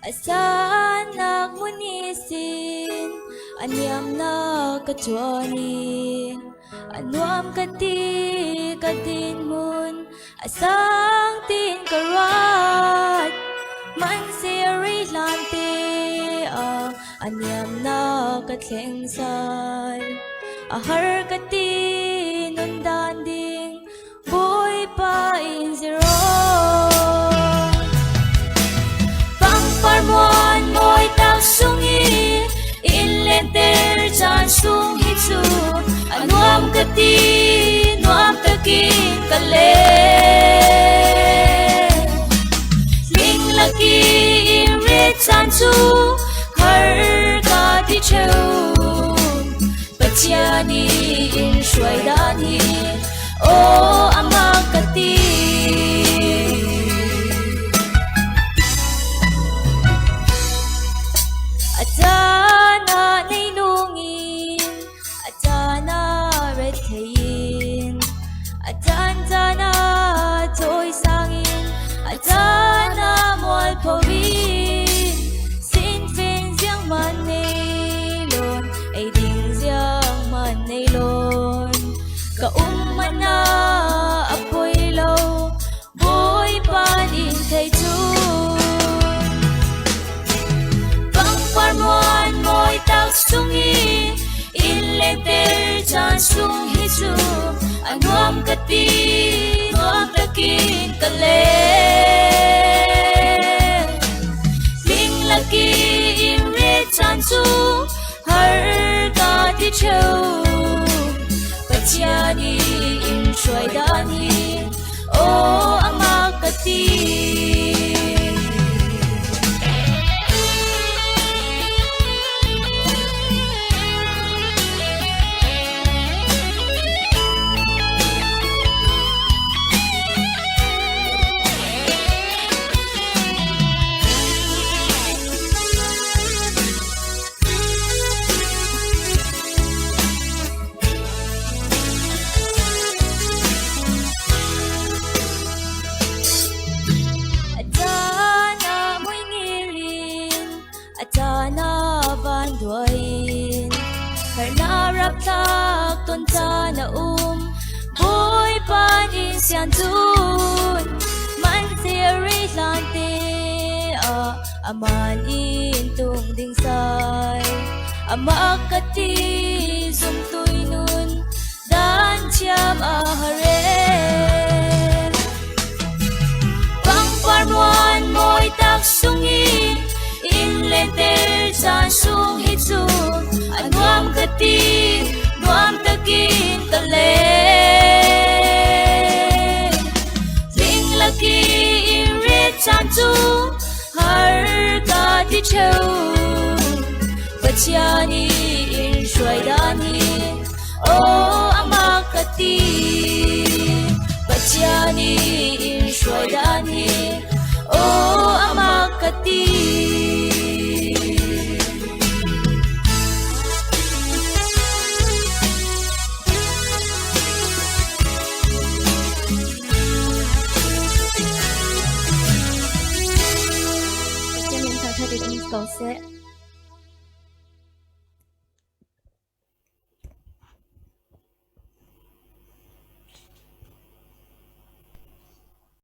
Asanak munisin anyam na kachwani anuam kati kadin mun asang tin karat man siri lante anyam na katleng sai ahar kati nundan ding boy pa in zero Parmuan mo'y taksungi Inlenter chan sung hitsu Anuam kati nuam takin kale Ling laki imrit chan su Har ka di chau Pachiani in shuai dani O amak kati Atana nailungin Atana rethayin Atana toy sangin Atana moal pawin Sin fin siang man nailon Ay ding siang man nailon Kauman na apoy law Boy panin kay Parmuan mo'y taksungi Inlenter chan sung hitsu Anuam kati nuam takin kale Ling laki imrit chan su Har ka di chau Pachiani in shuai dani O amak kati Atana banduain Karna raptak ton tana Boy panin siyan dun Man siri lante Aman in tung ding say Amakati sumtuy nun Dan siyam ahare Pang parmuan mo'y taksungi Inlenter chan sung hitsu Anuam kati nuam takin kale Ling laki imrit chan su Har ka di chau Pachiani in shuai dani O amak kati Pachiani in shuai dani O amak kati Cho nên thằng thơ thì con cầu sẽ